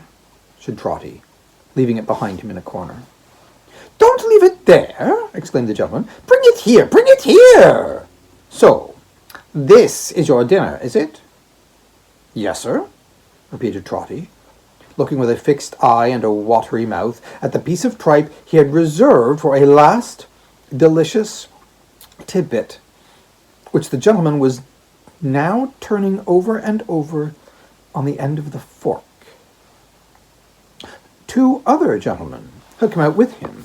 said Trotty, leaving it behind him in a corner. Don't leave it there, exclaimed the gentleman. Bring it here, bring it here. So, this is your dinner, is it? Yes, sir, repeated Trotty, looking with a fixed eye and a watery mouth at the piece of tripe he had reserved for a last delicious tidbit, which the gentleman was now turning over and over on the end of the fork. Two other gentlemen had come out with him.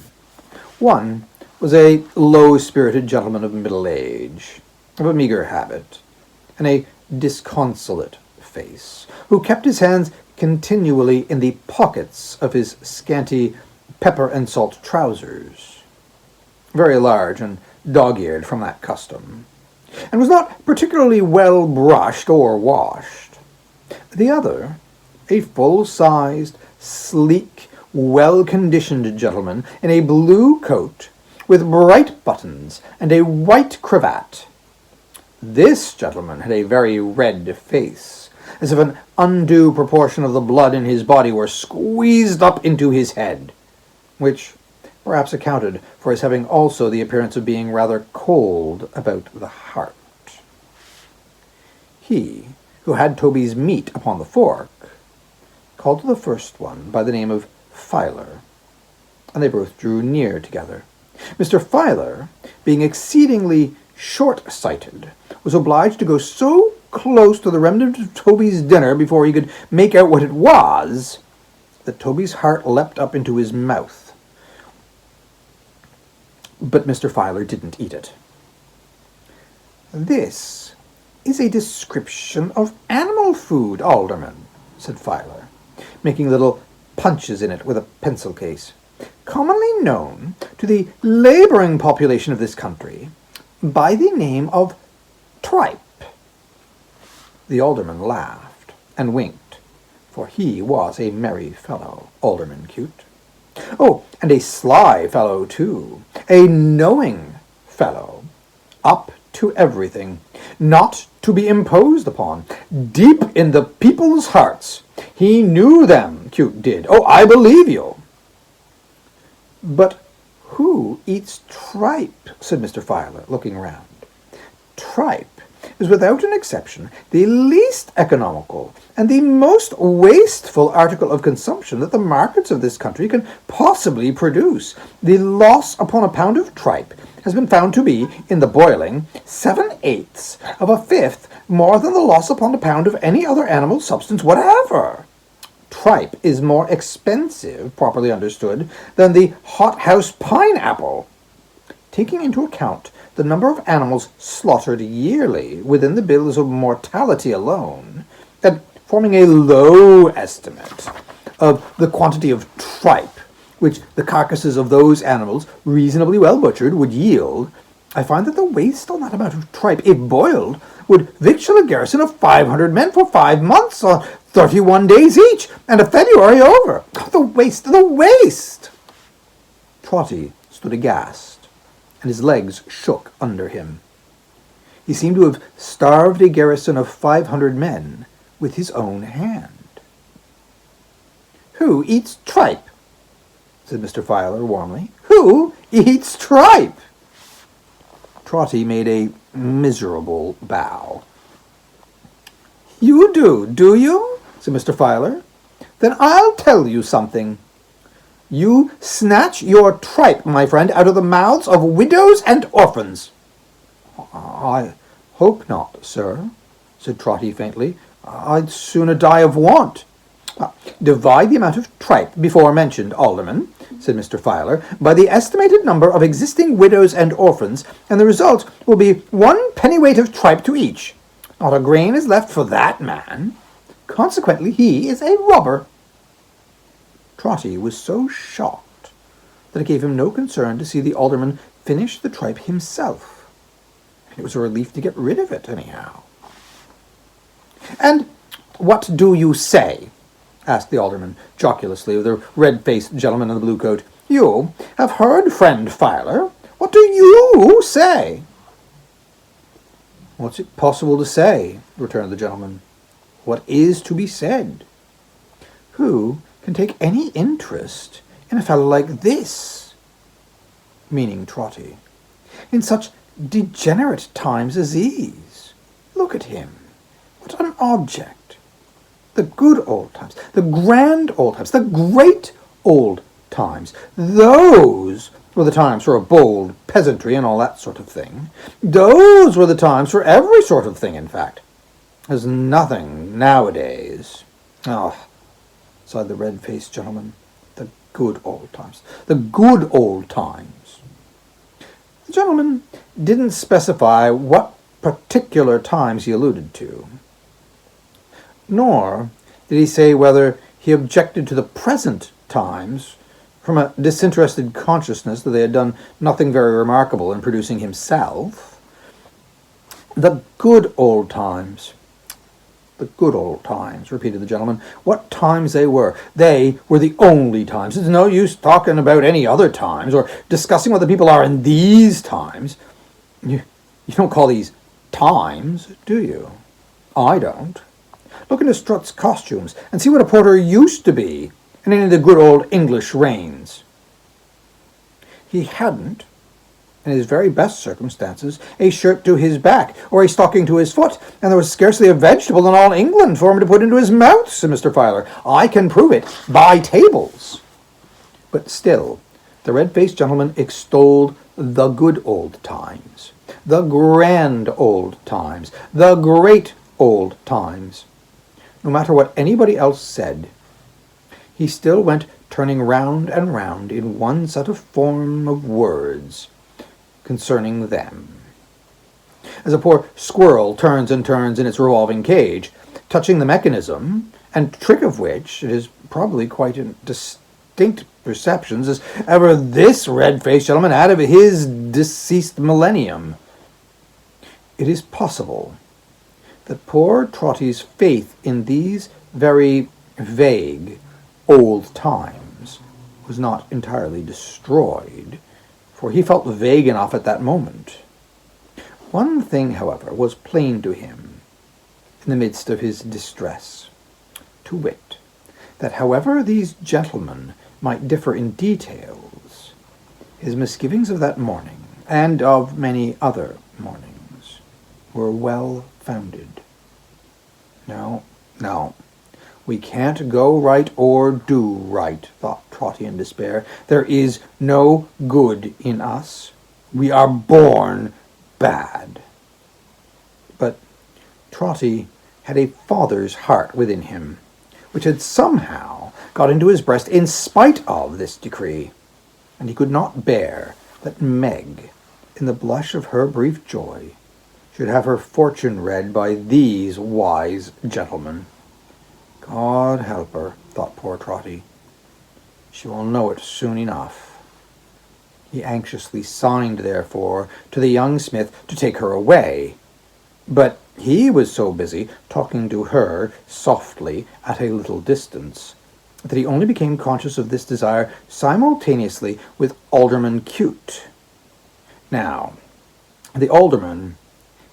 One was a low-spirited gentleman of middle age, of a meagre habit, and a disconsolate face, who kept his hands continually in the pockets of his scanty pepper-and-salt trousers, very large and dog-eared from that custom, and was not particularly well brushed or washed. The other, a full-sized, sleek, well-conditioned gentleman in a blue coat with bright buttons and a white cravat. This gentleman had a very red face, as if an undue proportion of the blood in his body were squeezed up into his head, which perhaps accounted for his having also the appearance of being rather cold about the heart. He, who had Toby's meat upon the fork, called to the first one by the name of Filer, and they both drew near together. Mr. Filer, being exceedingly short-sighted, was obliged to go so close to the remnant of Toby's dinner before he could make out what it was, that Toby's heart leapt up into his mouth. But Mr. Filer didn't eat it. This is a description of animal food, Alderman, said Filer, making little punches in it with a pencil case, commonly known to the labouring population of this country by the name of tripe. The alderman laughed and winked, for he was a merry fellow, Alderman Cute. Oh, and a sly fellow, too, a knowing fellow, up to everything, not to be imposed upon, deep in the people's hearts. He knew them, Cute did. Oh, I believe you. But who eats tripe? Said Mr. Filer, looking round. Tripe is without an exception the least economical and the most wasteful article of consumption that the markets of this country can possibly produce. The loss upon a pound of tripe has been found to be, in the boiling, 7/8 of a fifth more than the loss upon a pound of any other animal substance whatever. Tripe is more expensive, properly understood, than the hothouse pineapple. Taking into account the number of animals slaughtered yearly within the bills of mortality alone, and forming a low estimate of the quantity of tripe which the carcasses of those animals, reasonably well butchered, would yield, I find that the waste on that amount of tripe, if boiled, would victual a garrison of 500 men for 5 months, on 31 days each, and a February over. The waste, the waste! Trotty stood aghast, and his legs shook under him. He seemed to have starved a garrison of 500 men with his own hand. Who eats tripe? Said Mr. Filer warmly. Who eats tripe? Trotty made a miserable bow. You do you? said Mr. Filer. "Then I'll tell you something. You snatch your tripe, my friend, out of the mouths of widows and orphans." "I hope not, sir," said Trotty faintly. "I'd sooner die of want." "Divide the amount of tripe before mentioned, Alderman," said Mr. Filer, "by the estimated number of existing widows and orphans, and the result will be 1 pennyweight of tripe to each. Not a grain is left for that man. Consequently, he is a robber." Trotty was so shocked that it gave him no concern to see the alderman finish the tripe himself. It was a relief to get rid of it, anyhow. "And what do you say?" asked the alderman joculussly of the red-faced gentleman in the blue coat. "You have heard friend Filer. What do you say?" "What's it possible to say?" returned the gentleman. "What is to be said? Who can take any interest in a fellow like this?" Meaning Trotty. "In such degenerate times as these. Look at him. What an object. The good old times, the grand old times, the great old times. Those were the times for a bold peasantry and all that sort of thing. Those were the times for every sort of thing, in fact. There's nothing nowadays." "Oh," sighed the red-faced gentleman. "The good old times. The good old times." The gentleman didn't specify what particular times he alluded to, nor did he say whether he objected to the present times from a disinterested consciousness that they had done nothing very remarkable in producing himself. "The good old times. The good old times," repeated the gentleman. "What times they were. They were the only times. It's no use talking about any other times or discussing what the people are in these times. You don't call these times, do you? I don't. Look into Strutt's costumes and see what a porter used to be in any of the good old English reigns. He hadn't, in his very best circumstances, a shirt to his back or a stocking to his foot, and there was scarcely a vegetable in all England for him to put into his mouth," said Mr. Filer. "I can prove it by tables." But still, the red-faced gentleman extolled the good old times, the grand old times, the great old times. No matter what anybody else said, he still went turning round and round in one set of form of words concerning them, as a poor squirrel turns and turns in its revolving cage, touching the mechanism, and trick of which it is probably quite distinct perceptions as ever this red-faced gentleman had of his deceased millennium. It is possible that poor Trotty's faith in these very vague old times was not entirely destroyed, for he felt vague enough at that moment. One thing, however, was plain to him in the midst of his distress, to wit, that however these gentlemen might differ in details, his misgivings of that morning, and of many other mornings, were well founded. No, we can't go right or do right, thought Trotty in despair. There is no good in us. We are born bad. But Trotty had a father's heart within him, which had somehow got into his breast in spite of this decree, and he could not bear that Meg, in the blush of her brief joy, should have her fortune read by these wise gentlemen. God help her, thought poor Trotty. She will know it soon enough. He anxiously signed, therefore, to the young smith to take her away, but he was so busy talking to her softly at a little distance that he only became conscious of this desire simultaneously with Alderman Cute. Now, the alderman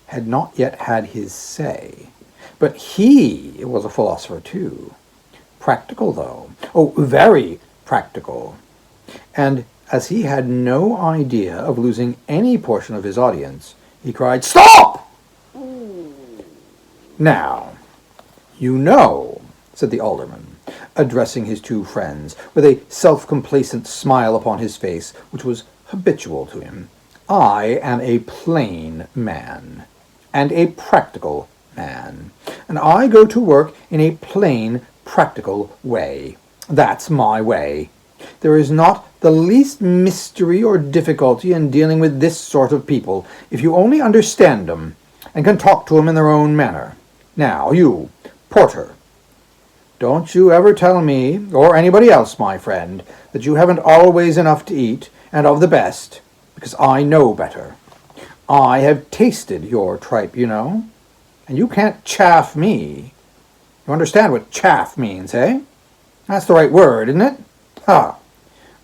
had not yet had his say, but he was a philosopher too. Practical, though. Oh, very practical. And as he had no idea of losing any portion of his audience, he cried, "Stop! Now, you know said the alderman, addressing his two friends, with a self-complacent smile upon his face, which was habitual to him. I am a plain man, and a practical man, and I go to work in a plain, practical way. That's my way. There is not the least mystery or difficulty in dealing with this sort of people, if you only understand them, and can talk to them in their own manner. Now, you, Porter, don't you ever tell me, or anybody else, my friend, that you haven't always enough to eat, and of the best, because I know better. I have tasted your tripe, you know, and you can't chaff me. You understand what chaff means, eh? That's the right word, isn't it? Ha!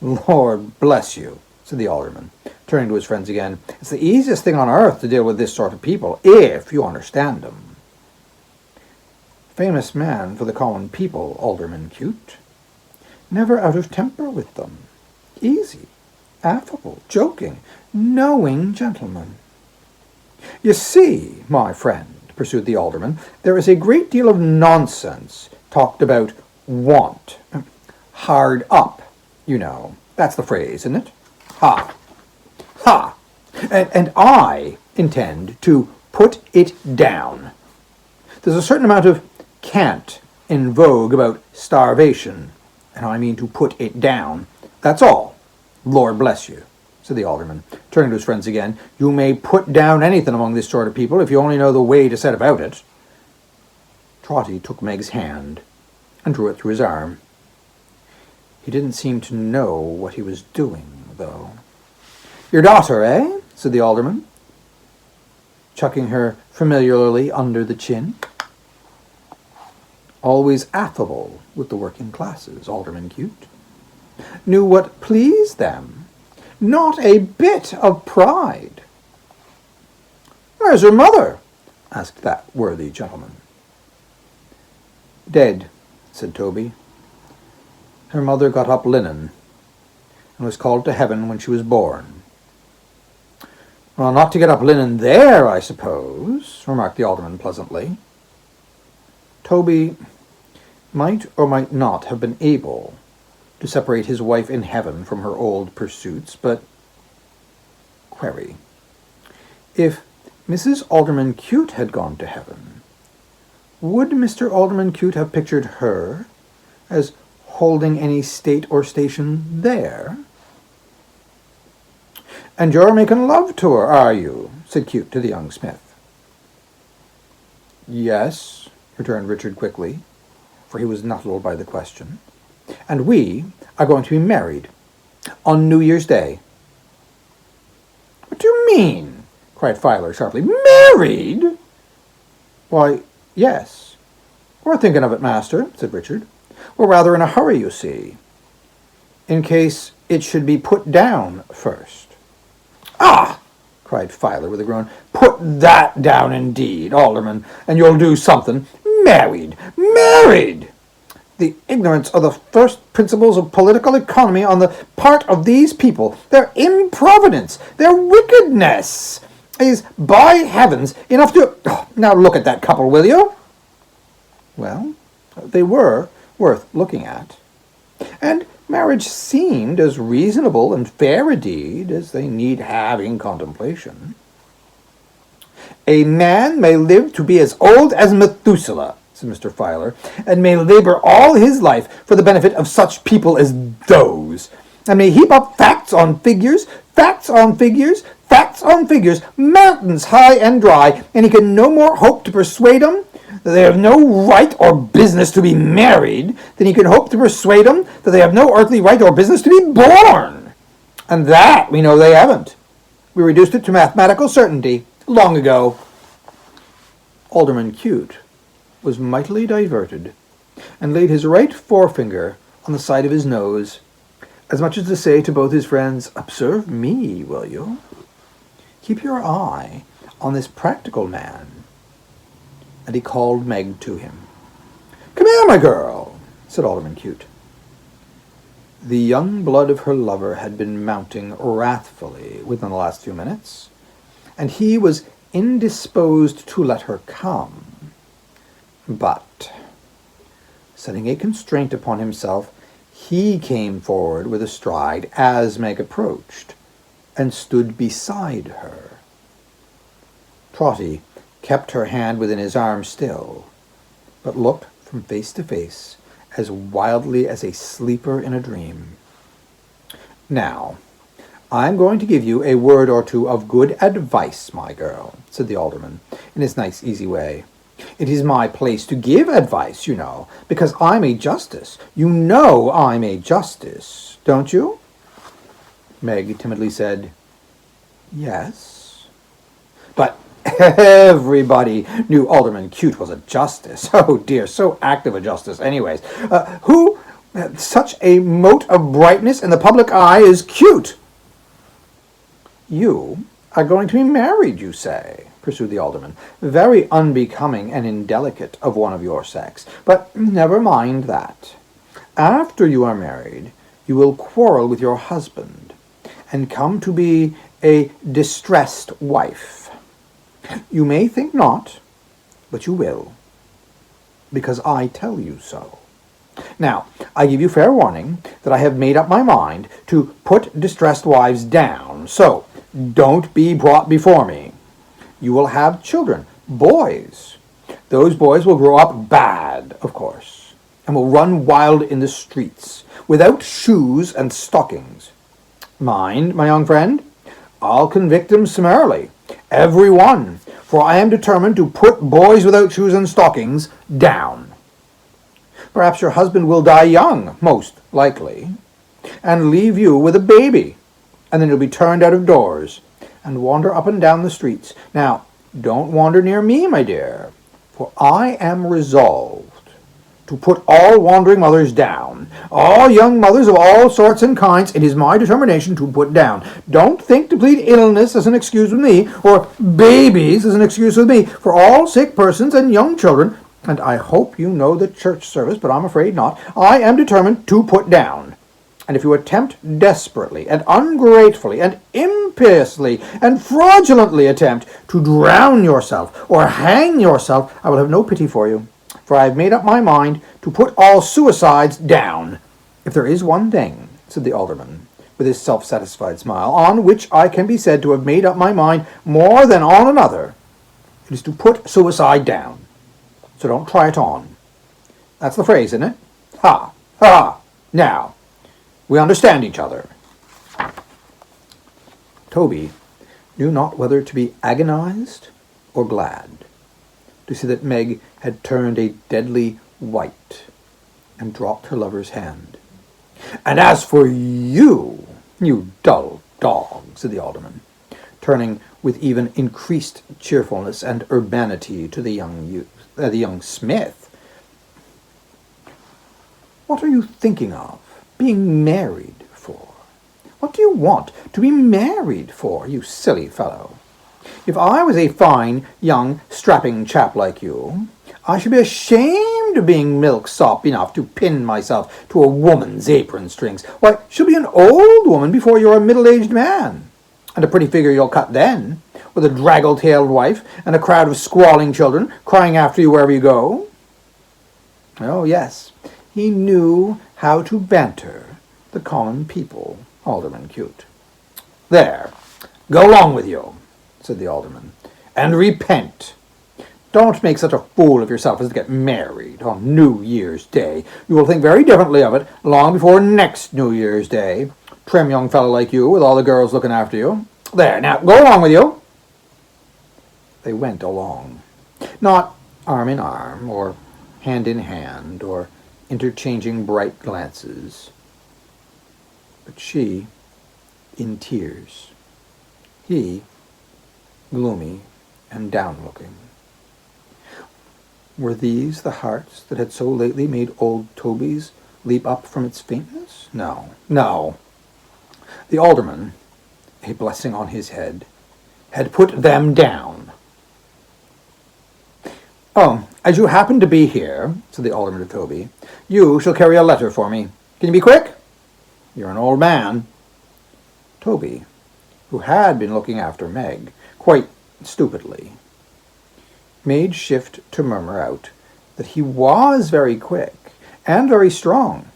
Lord bless you, said the alderman, turning to his friends again. It's the easiest thing on earth to deal with this sort of people, if you understand them. Famous man for the common people, Alderman Cute. Never out of temper with them. Easy, affable, joking, knowing gentleman. You see, my friend, pursued the alderman, there is a great deal of nonsense talked about want. Hard up, you know. That's the phrase, isn't it? Ha! Ha! And I intend to put it down. There's a certain amount of cant in vogue about starvation, and I mean to put it down. That's all. Lord bless you, said the alderman, turning to his friends again. You may put down anything among this sort of people if you only know the way to set about it. Trotty took Meg's hand and drew it through his arm. He didn't seem to know what he was doing, though. Your daughter, eh? Said the alderman, chucking her familiarly under the chin. Always affable with the working classes, Alderman Cute. Knew what pleased them. Not a bit of pride. Where's her mother? Asked that worthy gentleman. Dead, said Toby. Her mother got up linen, and was called to heaven when she was born. Well, not to get up linen there, I suppose, remarked the alderman pleasantly. Toby might or might not have been able to separate his wife in heaven from her old pursuits, but query, if Mrs. Alderman Cute had gone to heaven, would Mr. Alderman Cute have pictured her as holding any state or station there? And you're making love to her, are you? Said Cute to the young smith. Yes, returned Richard quickly, for he was nettled by the question. And we are going to be married on New Year's Day. What do you mean? Cried Filer sharply. Married? Why, yes. We're thinking of it, master, said Richard. We're rather in a hurry, you see, in case it should be put down first. Ah! Cried Filer with a groan. Put that down indeed, alderman, and you'll do something. Married! Married! The ignorance of the first principles of political economy on the part of these people, their improvidence, their wickedness, is, by heavens, enough to... Oh, now look at that couple, will you? Well, they were worth looking at, and marriage seemed as reasonable and fair a deed as they need have in contemplation. A man may live to be as old as Methuselah, said Mr. Filer, and may labor all his life for the benefit of such people as those, and may heap up facts on figures, facts on figures, facts on figures, mountains high and dry, and he can no more hope to persuade them that they have no right or business to be married than he can hope to persuade them that they have no earthly right or business to be born. And that we know they haven't. We reduced it to mathematical certainty long ago. Alderman Cute was mightily diverted, and laid his right forefinger on the side of his nose, as much as to say to both his friends, observe me, will you? Keep your eye on this practical man. And he called Meg to him. Come here, my girl, said Alderman Cute. The young blood of her lover had been mounting wrathfully within the last few minutes, and he was indisposed to let her come. But Setting a constraint upon himself, he came forward with a stride as Meg approached, and stood beside her. Trotty kept her hand within his arm still, but looked from face to face as wildly as a sleeper in a dream. "Now, I'm going to give you a word or two of good advice, my girl," said the alderman, in his nice, easy way. "It is my place to give advice, you know, because I'm a justice. You know I'm a justice, don't you?" Meg timidly said, "Yes." But everybody knew Alderman Cute was a justice. Oh dear, so active a justice anyways. Who such a mote of brightness in the public eye is Cute? "You are going to be married, you say," pursued the alderman. "Very unbecoming and indelicate of one of your sex. But never mind that. After you are married, you will quarrel with your husband, and come to be a distressed wife. You may think not, but you will, because I tell you so. Now, I give you fair warning that I have made up my mind to put distressed wives down, so don't be brought before me. You will have children, boys. Those boys will grow up bad, of course, and will run wild in the streets, without shoes and stockings. Mind, my young friend, I'll convict them summarily, every one, for I am determined to put boys without shoes and stockings down. Perhaps your husband will die young, most likely, and leave you with a baby, and then you'll be turned out of doors and wander up and down the streets. Now, don't wander near me, my dear, for I am resolved to put all wandering mothers down. All young mothers of all sorts and kinds, it is my determination to put down. Don't think to plead illness as an excuse with me, or babies as an excuse with me, for all sick persons and young children, and I hope you know the church service, but I'm afraid not, I am determined to put down. And if you attempt desperately and ungratefully and impiously and fraudulently attempt to drown yourself or hang yourself, I will have no pity for you, for I have made up my mind to put all suicides down. If there is one thing," said the alderman, with his self-satisfied smile, "on which I can be said to have made up my mind more than on another, it is to put suicide down. So don't try it on. That's the phrase, isn't it? Ha! Ha! Now, we understand each other." Toby knew not whether to be agonized or glad to see that Meg had turned a deadly white and dropped her lover's hand. "And as for you, you dull dog," said the alderman, turning with even increased cheerfulness and urbanity to the young smith, "what are you thinking of being married for? What do you want to be married for, you silly fellow? If I was a fine, young, strapping chap like you, I should be ashamed of being milksop enough to pin myself to a woman's apron strings. Why, she'll be an old woman before you're a middle-aged man. And a pretty figure you'll cut then, with a draggle-tailed wife and a crowd of squalling children crying after you wherever you go." Oh, yes, he knew how to banter the common people, Alderman Cute. "There, go along with you," said the alderman, "and repent. Don't make such a fool of yourself as to get married on New Year's Day. You will think very differently of it long before next New Year's Day. Trim young fellow like you, with all the girls looking after you. There, now, go along with you." They went along, not arm in arm, or hand in hand, or interchanging bright glances, but she in tears, he gloomy and down-looking. Were these the hearts that had so lately made old Toby's leap up from its faintness? No, no. The alderman, a blessing on his head, had put them down. "Oh, as you happen to be here," said the alderman to Toby, "you shall carry a letter for me. Can you be quick? You're an old man." Toby, who had been looking after Meg, quite stupidly, made shift to murmur out that he was very quick, and very strong.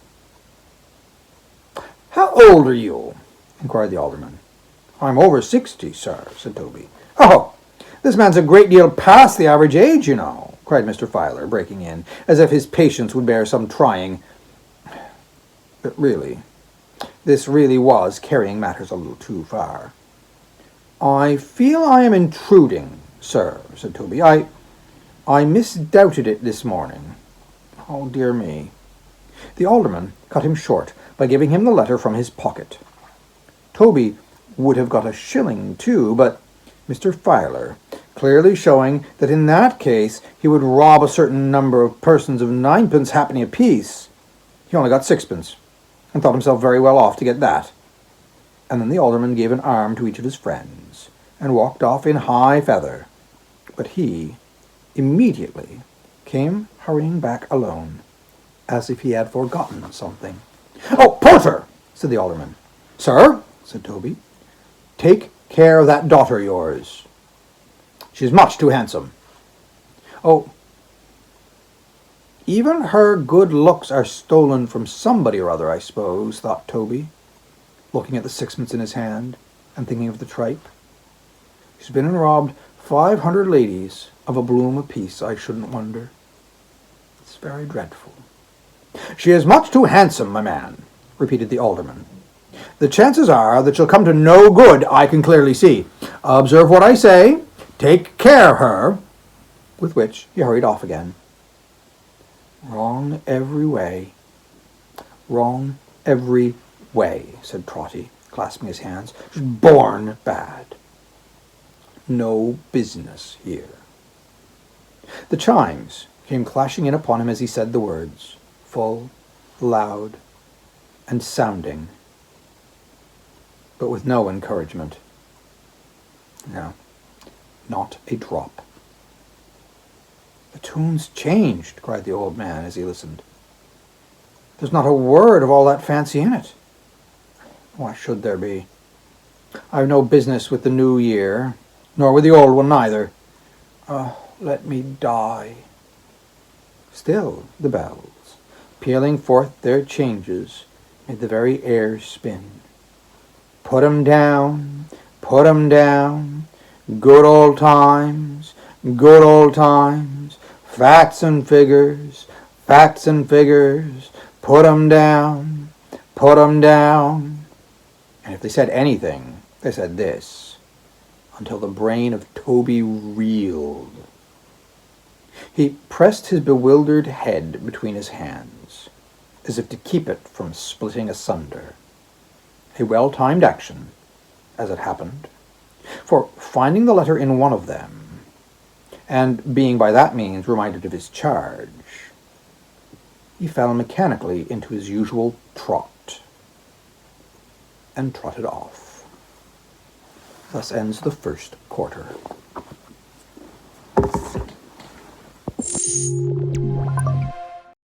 How old are you? Inquired the alderman. I'm over 60, sir, said Toby. Oh, this man's a great deal past the average age, you know, cried Mr. Filer, breaking in, as if his patience would bear some trying. But really, this really was carrying matters a little too far. I feel I am intruding, sir, said Toby. I misdoubted it this morning. Oh, dear me. The alderman cut him short by giving him the letter from his pocket. Toby would have got a shilling too, but Mr. Filer, clearly showing that in that case he would rob a certain number of persons of 9 halfpenny apiece, he only got 6, and thought himself very well off to get that. And then the alderman gave an arm to each of his friends, and walked off in high feather. But he immediately came hurrying back alone, as if he had forgotten something. Oh, porter, said the alderman. Sir, said Toby, take care of that daughter of yours. She's much too handsome. Oh, even her good looks are stolen from somebody or other, I suppose, thought Toby, looking at the 6 in his hand and thinking of the tripe. She's been and robbed 500 ladies of a bloom apiece, I shouldn't wonder. It's very dreadful. She is much too handsome, my man, repeated the alderman. The chances are that she'll come to no good, I can clearly see. Observe what I say. Take care of her. With which he hurried off again. Wrong every way. Wrong every way, said Trotty, clasping his hands. She's born bad. No business here. The chimes came clashing in upon him as he said the words, full, loud, and sounding, but with no encouragement. No, not a drop. The tune's changed, cried the old man as he listened. There's not a word of all that fancy in it. Why should there be? I've no business with the new year, nor with the old one neither. Let me die. Still the bells, pealing forth their changes, made the very air spin. Put 'em down, put 'em down, good old times, good old times, facts and figures, put 'em down, put 'em down. And if they said anything, they said this, until the brain of Toby reeled. He pressed his bewildered head between his hands, as if to keep it from splitting asunder. A well-timed action, as it happened, for finding the letter in one of them, and being by that means reminded of his charge, he fell mechanically into his usual trot, and trotted off. Thus ends the first quarter.